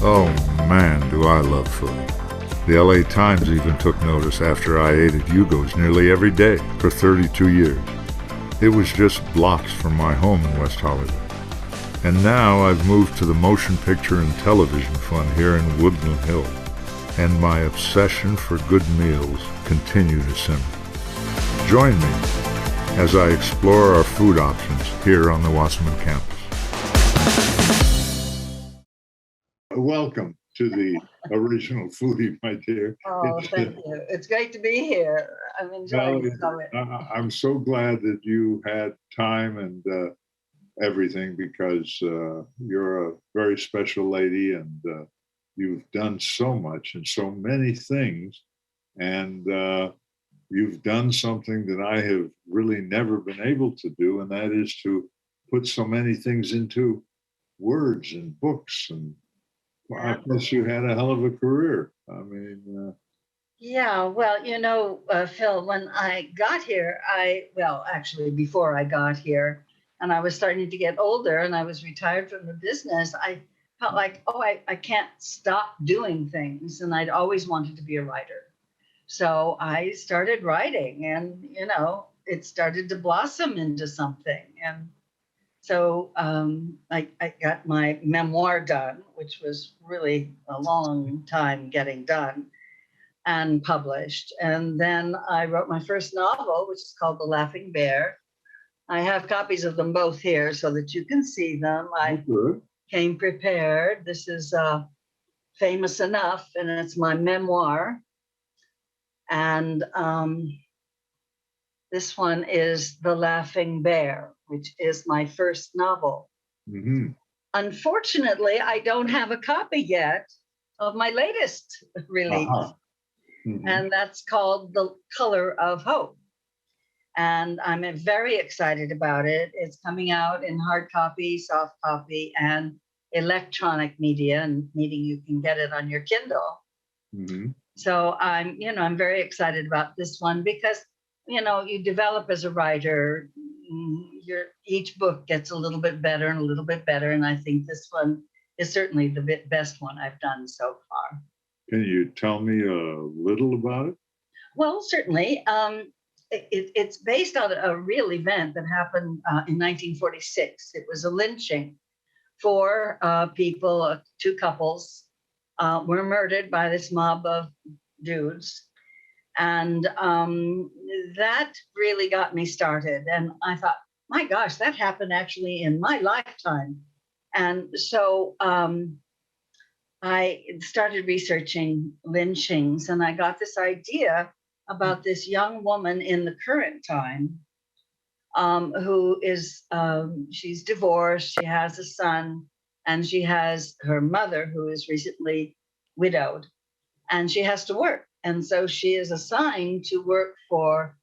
Oh man, do I love food. The LA Times even took notice after I ate at Hugo's nearly every day for 32 years. It was just blocks from my home in West Hollywood. And now I've moved to the motion picture and television fund here in Woodland Hills. And my obsession for good meals continue to simmer. Join me as I explore our food options here on the Wasserman campus. Welcome to the original Foodie, my dear. Oh, thank you. It's great to be here. I'm enjoying it. I'm so glad that you had time and everything, because you're a very special lady, and you've done so much and so many things, and you've done something that I have really never been able to do, and that is to put so many things into words and books. And well, I guess you had a hell of a career. I mean, yeah, well, Phil, when I got here, actually before I got here, and I was starting to get older and I was retired from the business, I felt like, I can't stop doing things. And I'd always wanted to be a writer. So I started writing, and, it started to blossom into something. And so I got my memoir done, which was really a long time getting done and published. And then I wrote my first novel, which is called The Laughing Bear. I have copies of them both here so that you can see them. I came prepared. This is famous enough, and it's my memoir. And this one is The Laughing Bear, which is my first novel. Mm-hmm. Unfortunately, I don't have a copy yet of my latest release. Uh-huh. Mm-hmm. And that's called The Color of Hope. And I'm very excited about it. It's coming out in hard copy, soft copy, and electronic media, and meaning you can get it on your Kindle. Mm-hmm. So I'm very excited about this one because, you develop as a writer, each book gets a little bit better and a little bit better. And I think this one is certainly the best one I've done so far. Can you tell me a little about it? Well, certainly. It's based on a real event that happened in 1946. It was a lynching. 4 people, 2 couples, were murdered by this mob of dudes. And that really got me started. And I thought, my gosh, that happened actually in my lifetime. And so I started researching lynchings, and I got this idea about this young woman in the current time who is, she's divorced, she has a son, and she has her mother who is recently widowed, and she has to work. And so she is assigned to work for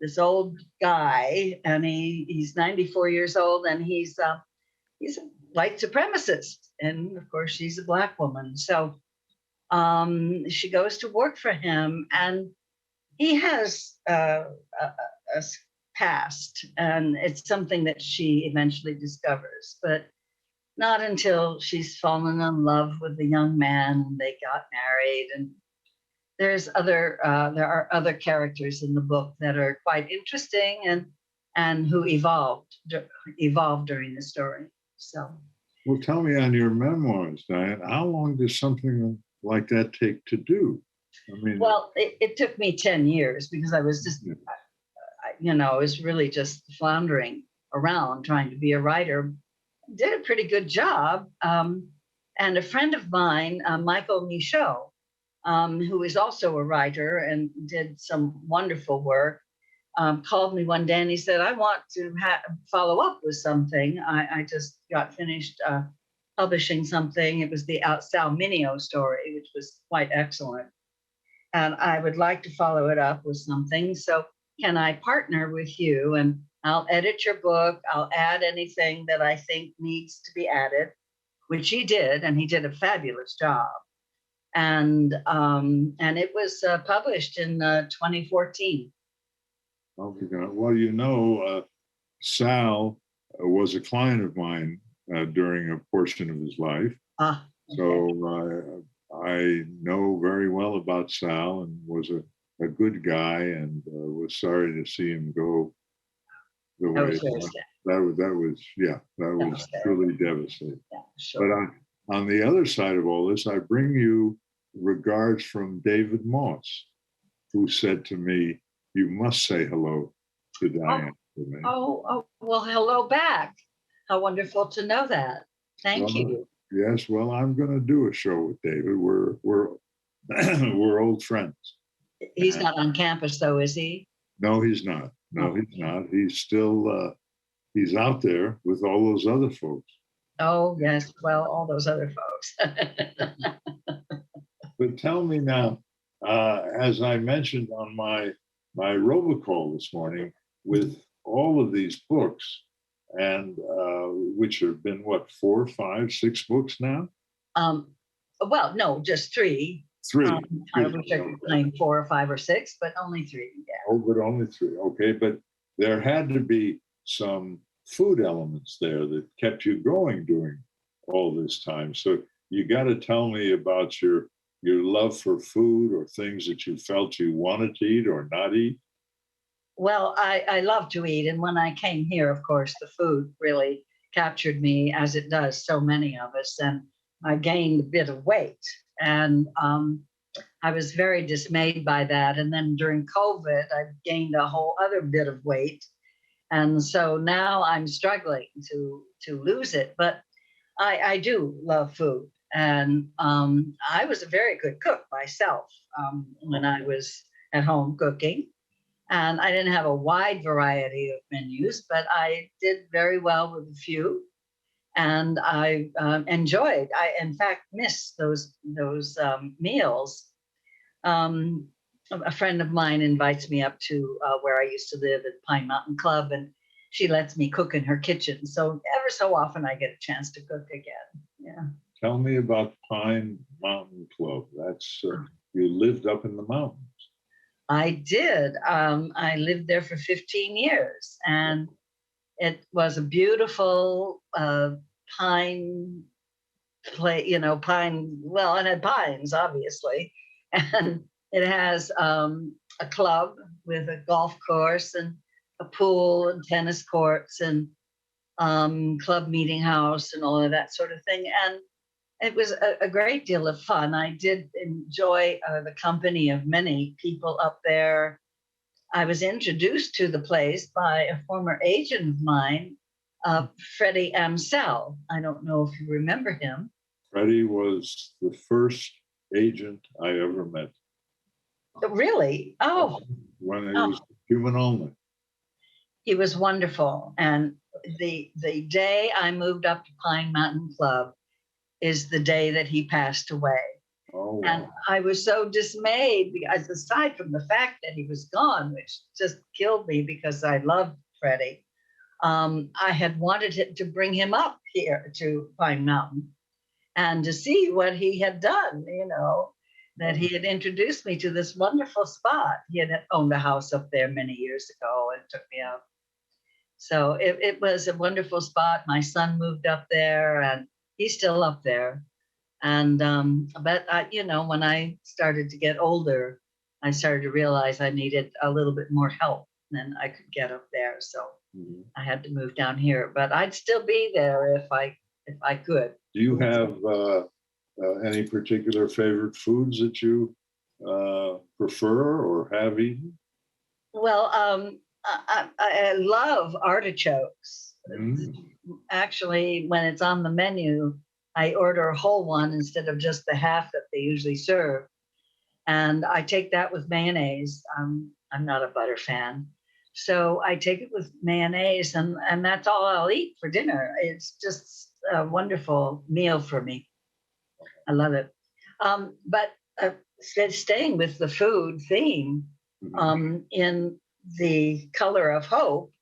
this old guy, and he's 94 years old, and he's a white supremacist. And of course, she's a Black woman. So she goes to work for him, and he has a past, and it's something that she eventually discovers, but not until she's fallen in love with the young man and they got married. And there are other characters in the book that are quite interesting and who evolved during the story. So, well, tell me, on your memoirs, Diane, how long does something like that take to do? I mean, well, it took me 10 years because I was just, I was really just floundering around trying to be a writer. Did a pretty good job. And a friend of mine, Michael Michaud, who is also a writer and did some wonderful work, called me one day and he said, I want to follow up with something. I just got finished publishing something. It was the Sal Mineo story, which was quite excellent. And I would like to follow it up with something. So can I partner with you? And I'll edit your book. I'll add anything that I think needs to be added, which he did. And he did a fabulous job. And it was published in 2014. Well, Sal was a client of mine during a portion of his life. So I know very well about Sal and was a good guy, and was sorry to see him go the That way was very sad. that That was was terrible. truly devastating. Yeah, But sure. on the other side of all this, I bring you regards from David Moss, who said to me, "You must say hello to Diane for me." Well, hello back. How wonderful to know that. Thank Well, you. yes, well, I'm going to do a show with David. We're we're old friends. He's not on campus though, is he? No, he's not. No, Oh, he's not. He's still he's out there with all those other folks. oh yes. Well, all those other folks. But tell me now, as I mentioned on my robocall this morning, with all of these books, and which have been what, 4, 5, 6 books now? um, well, no, just three. 3. I wish I could claim 4 or 5 or 6, but only 3. Yeah. Oh, but only 3. Okay, but there had to be some food elements there that kept you going during all this time. So you got to tell me about your love for food, or things that you felt you wanted to eat or not eat. Well, I love to eat. And when I came here, of course, the food really captured me, as it does so many of us. And I gained a bit of weight. And I was very dismayed by that. And then during COVID, I gained a whole other bit of weight. And so now I'm struggling to lose it. But I do love food. And I was a very good cook myself when I was at home cooking. And I didn't have a wide variety of menus, but I did very well with a few. And I enjoyed. I, in fact, miss those meals. Um, a friend of mine invites me up to where I used to live at Pine Mountain Club, and she lets me cook in her kitchen. So ever so often, I get a chance to cook again. Yeah. Tell me about Pine Mountain Club. That's you lived up in the mountains. I did. I lived there for 15 years, and it was a beautiful pine play, pine. Well, it had pines, obviously, and it has a club with a golf course and a pool and tennis courts and club meeting house and all of that sort of thing. And it was a great deal of fun. I did enjoy the company of many people up there. I was introduced to the place by a former agent of mine, Freddie Amsel. I don't know if you remember him. Freddie was the first agent I ever met. Really? Oh. When it was human only. He was wonderful. And the day I moved up to Pine Mountain Club is the day that he passed away. Oh, wow. And I was so dismayed, because aside from the fact that he was gone, which just killed me because I loved Freddie, I had wanted to bring him up here to Pine Mountain and to see what he had done, that he had introduced me to this wonderful spot. He had owned a house up there many years ago and took me out. So it was a wonderful spot. My son moved up there, and he's still up there. And but when I started to get older, I started to realize I needed a little bit more help than I could get up there. So I had to move down here. But I'd still be there if I could. Do you have any particular favorite foods that you prefer or have eaten? Well, I love artichokes. Actually, when it's on the menu, I order a whole one instead of just the half that they usually serve. And I take that with mayonnaise. I'm not a butter fan. So I take it with mayonnaise, and that's all I'll eat for dinner. It's just a wonderful meal for me. I love it. But staying with the food theme, in The Color of Hope,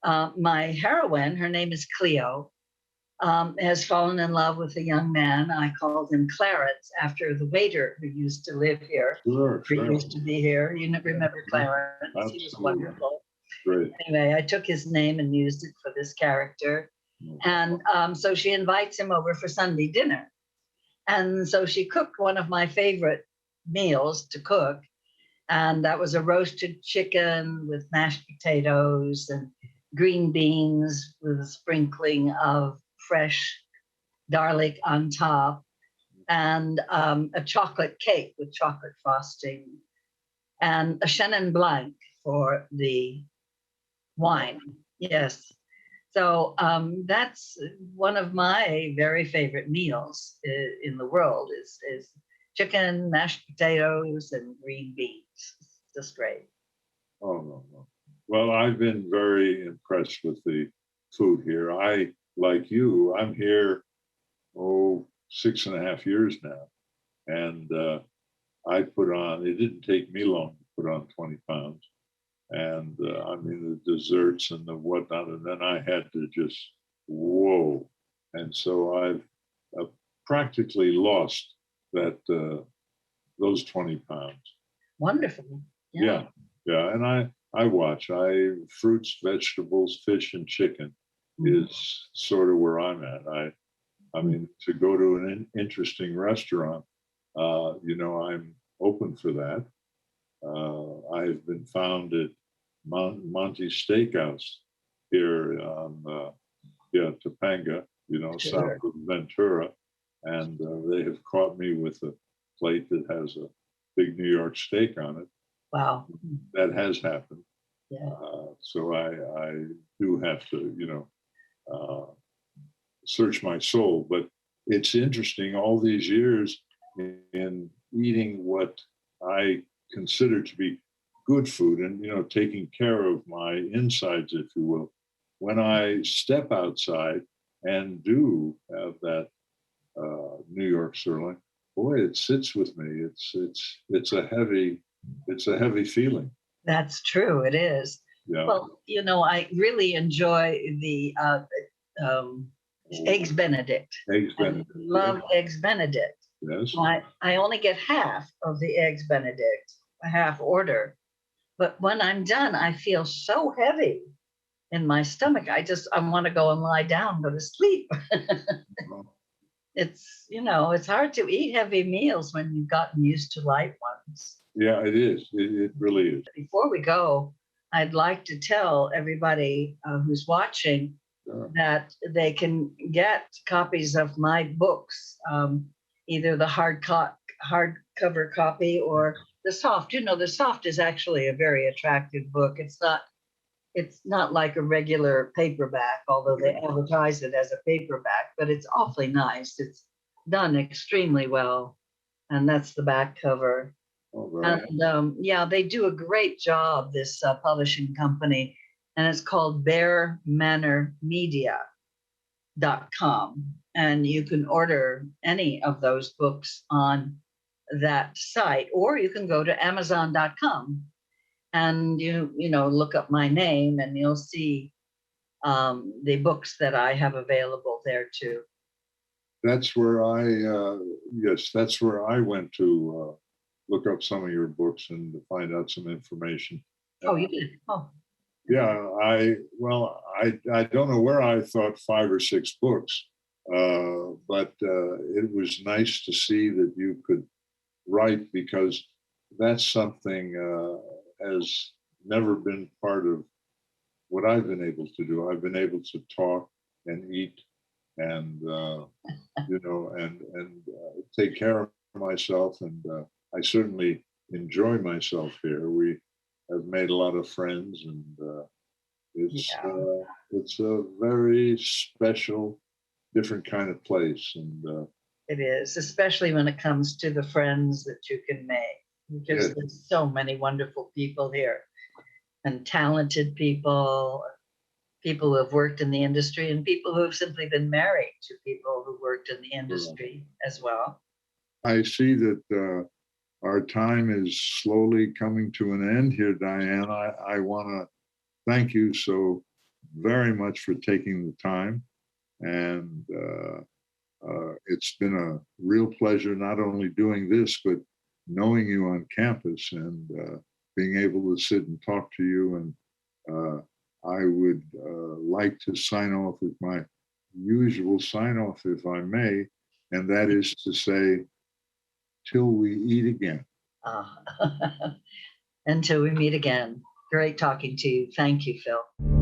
my heroine, her name is Cleo, has fallen in love with a young man. I called him Clarence after the waiter who used to live here. Sure. He used to be here. You remember Clarence? Absolutely. He was wonderful. Great. Anyway, I took his name and used it for this character. And so she invites him over for Sunday dinner. And so she cooked one of my favorite meals to cook. And that was a roasted chicken with mashed potatoes and green beans with a sprinkling of fresh garlic on top, and a chocolate cake with chocolate frosting, and a Chenin Blanc for the wine. Yes. So that's one of my very favorite meals in the world is chicken, mashed potatoes, and green beans. It's just great. Oh, no, no. Well, I've been very impressed with the food here. Like you, I'm here, 6.5 years now. And I put on, it didn't take me long to put on 20 pounds. And I mean, the desserts and the whatnot. And then I had to just, whoa. And so I've practically lost that, those 20 pounds. Wonderful. Yeah. Yeah. And I watch, fruits, vegetables, fish, and chicken is sort of where I'm at. I mean, to go to an interesting restaurant, I'm open for that. I've been found at Monty's Steakhouse here on, Topanga, Sure. south of Ventura. And they have caught me with a plate that has a big New York steak on it. Wow. That has happened. Yeah. So I do have to, search my soul. But it's interesting all these years in eating what I consider to be good food and, taking care of my insides, if you will. When I step outside and do have that New York sirloin, boy, it sits with me. It's a heavy feeling. That's true. It is. Yeah. Well, I really enjoy the eggs Benedict. Eggs I Benedict. love eggs Benedict. Yes. So I only get half of the eggs Benedict, a half order. But when I'm done, I feel so heavy in my stomach. I want to go and lie down, go to sleep. It's hard to eat heavy meals when you've gotten used to light ones. Yeah, it is. It really is. Before we go, I'd like to tell everybody who's watching that they can get copies of my books, either the hardcover copy or the soft. The soft is actually a very attractive book. It's not like a regular paperback, although they advertise it as a paperback, but it's awfully nice. It's done extremely well. And that's the back cover. Right. And they do a great job, this publishing company, and it's called bearmanormedia.com. And you can order any of those books on that site, or you can go to amazon.com and look up my name and you'll see the books that I have available there too. That's where that's where I went to look up some of your books and to find out some information. Oh, you did? Oh. Yeah, I don't know where I thought 5 or 6 books, but it was nice to see that you could write, because that's something has never been part of what I've been able to do. I've been able to talk and eat and take care of myself, and I certainly enjoy myself here. We have made a lot of friends, and it's a very special, different kind of place. And it is, especially when it comes to the friends that you can make, because there's so many wonderful people here, and talented people who have worked in the industry, and people who have simply been married to people who worked in the industry as well. I see that our time is slowly coming to an end here, Diane. I want to thank you so very much for taking the time. And it's been a real pleasure not only doing this, but knowing you on campus and being able to sit and talk to you. And I would like to sign off with my usual sign off, if I may. and that is to say, till we eat again. Ah. Until we meet again. Great talking to you. Thank you, Phil.